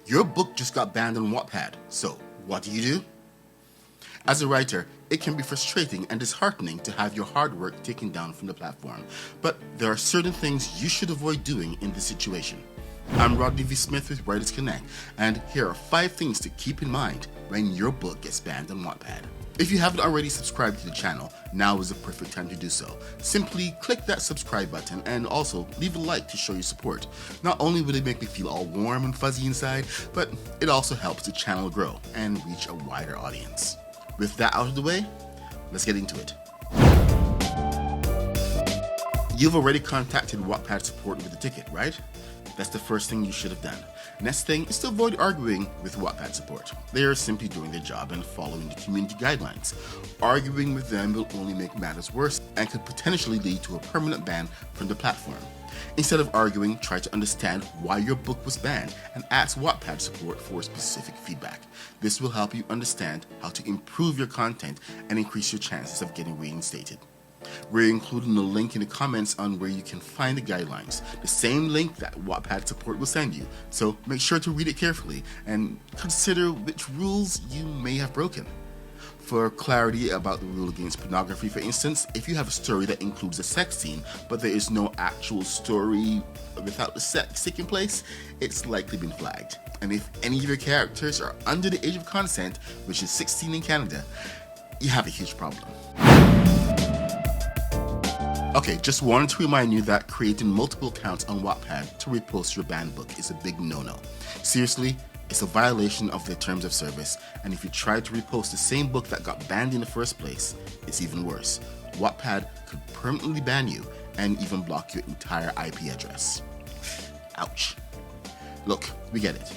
Your book just got banned on Wattpad, so what do? As a writer, it can be frustrating and disheartening to have your hard work taken down from the platform, but there are certain things you should avoid doing in this situation. I'm Rodney V. Smith with Writers Connect, and here are 5 things to keep in mind when your book gets banned on Wattpad. If you haven't already subscribed to the channel, now is the perfect time to do so. Simply click that subscribe button and also leave a like to show your support. Not only will it make me feel all warm and fuzzy inside, but it also helps the channel grow and reach a wider audience. With that out of the way, let's get into it. You've already contacted Wattpad support with a ticket, right? That's the first thing you should have done. Next thing is to avoid arguing with Wattpad support. They are simply doing their job and following the community guidelines. Arguing with them will only make matters worse and could potentially lead to a permanent ban from the platform. Instead of arguing, try to understand why your book was banned and ask Wattpad support for specific feedback. This will help you understand how to improve your content and increase your chances of getting reinstated. We're including a link in the comments on where you can find the guidelines, the same link that Wattpad support will send you, so make sure to read it carefully and consider which rules you may have broken. For clarity about the rule against pornography, for instance, if you have a story that includes a sex scene, but there is no actual story without the sex taking place, it's likely been flagged. And if any of your characters are under the age of consent, which is 16 in Canada, you have a huge problem. Okay, just wanted to remind you that creating multiple accounts on Wattpad to repost your banned book is a big no-no. Seriously, it's a violation of their terms of service, and if you try to repost the same book that got banned in the first place, it's even worse. Wattpad could permanently ban you and even block your entire IP address. Ouch. Look, we get it.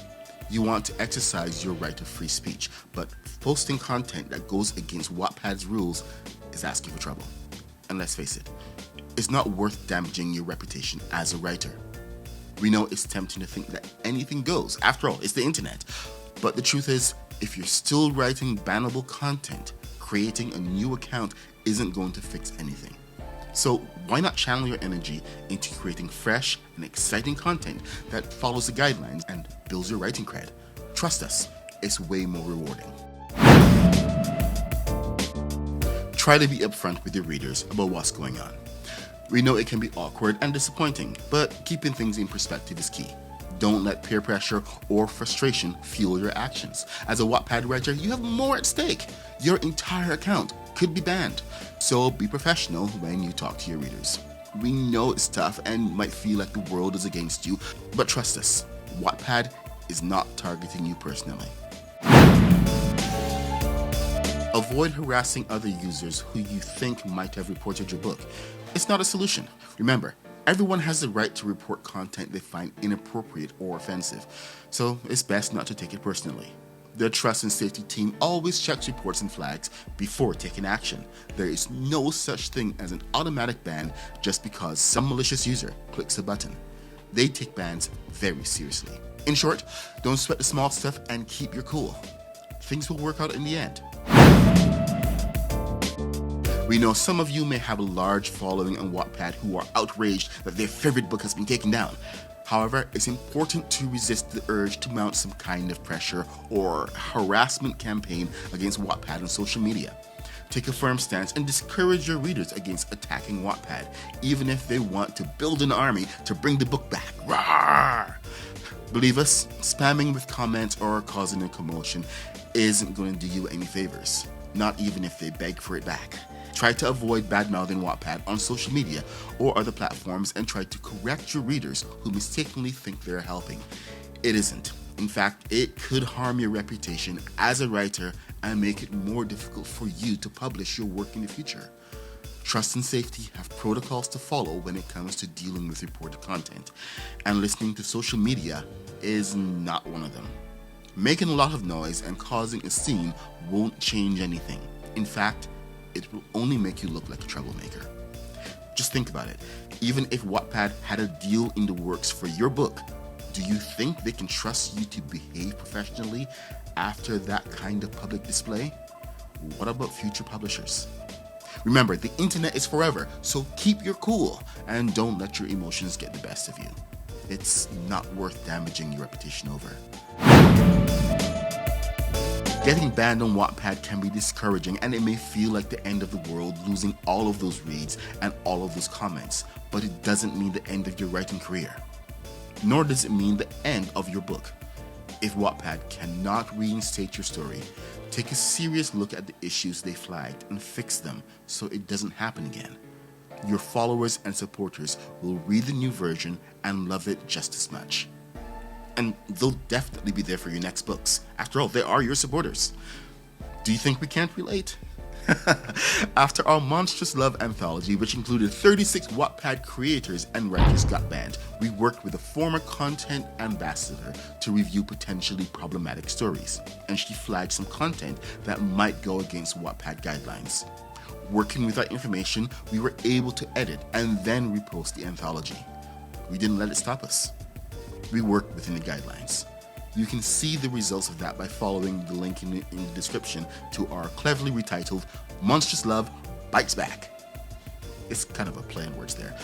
You want to exercise your right of free speech, but posting content that goes against Wattpad's rules is asking for trouble. And let's face it, it's not worth damaging your reputation as a writer. We know it's tempting to think that anything goes. After all, it's the internet. But the truth is, if you're still writing bannable content, creating a new account isn't going to fix anything. So why not channel your energy into creating fresh and exciting content that follows the guidelines and builds your writing cred? Trust us, it's way more rewarding. Try to be upfront with your readers about what's going on. We know it can be awkward and disappointing, but keeping things in perspective is key. Don't let peer pressure or frustration fuel your actions. As a Wattpad writer, you have more at stake. Your entire account could be banned. So be professional when you talk to your readers. We know it's tough and might feel like the world is against you, but trust us, Wattpad is not targeting you personally. Avoid harassing other users who you think might have reported your book. It's not a solution. Remember, everyone has the right to report content they find inappropriate or offensive, so it's best not to take it personally. The Trust and Safety team always checks reports and flags before taking action. There is no such thing as an automatic ban just because some malicious user clicks a button. They take bans very seriously. In short, don't sweat the small stuff and keep your cool. Things will work out in the end. We know some of you may have a large following on Wattpad who are outraged that their favorite book has been taken down. However, it's important to resist the urge to mount some kind of pressure or harassment campaign against Wattpad on social media. Take a firm stance and discourage your readers against attacking Wattpad, even if they want to build an army to bring the book back. Rawr! Believe us, spamming with comments or causing a commotion isn't going to do you any favors, not even if they beg for it back. Try to avoid bad-mouthing Wattpad on social media or other platforms and try to correct your readers who mistakenly think they're helping. It isn't. In fact, it could harm your reputation as a writer and make it more difficult for you to publish your work in the future. Trust and Safety have protocols to follow when it comes to dealing with reported content, and listening to social media is not one of them. Making a lot of noise and causing a scene won't change anything. In fact, it will only make you look like a troublemaker. Just think about it. Even if Wattpad had a deal in the works for your book, do you think they can trust you to behave professionally after that kind of public display? What about future publishers? Remember, the internet is forever, so keep your cool and don't let your emotions get the best of you. It's not worth damaging your reputation over. Getting banned on Wattpad can be discouraging, and it may feel like the end of the world losing all of those reads and all of those comments, but it doesn't mean the end of your writing career. Nor does it mean the end of your book. If Wattpad cannot reinstate your story, take a serious look at the issues they flagged and fix them so it doesn't happen again. Your followers and supporters will read the new version and love it just as much. And they'll definitely be there for your next books. After all, they are your supporters. Do you think we can't relate? After our Monstrous Love anthology, which included 36 Wattpad creators and writers got banned, we worked with a former content ambassador to review potentially problematic stories, and she flagged some content that might go against Wattpad guidelines. Working with that information, we were able to edit and then repost the anthology. We didn't let it stop us. We worked within the guidelines. You can see the results of that by following the link in the description to our cleverly retitled Monstrous Love Bites Back. It's kind of a play on words there.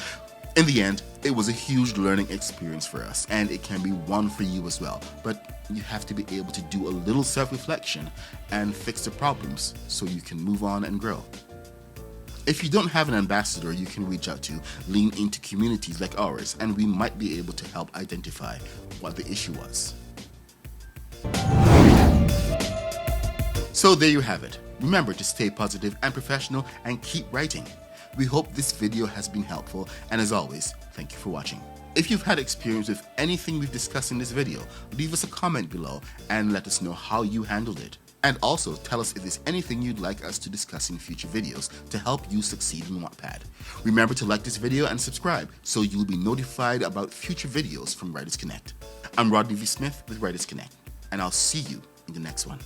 In the end, it was a huge learning experience for us, and it can be one for you as well, but you have to be able to do a little self-reflection and fix the problems so you can move on and grow. If you don't have an ambassador you can reach out to, lean into communities like ours, and we might be able to help identify what the issue was. So there you have it. Remember to stay positive and professional and keep writing. We hope this video has been helpful, and as always, thank you for watching. If you've had experience with anything we've discussed in this video, leave us a comment below and let us know how you handled it. And also tell us if there's anything you'd like us to discuss in future videos to help you succeed in Wattpad. Remember to like this video and subscribe so you'll be notified about future videos from Writers Connect. I'm Rodney V. Smith with Writers Connect, and I'll see you in the next one.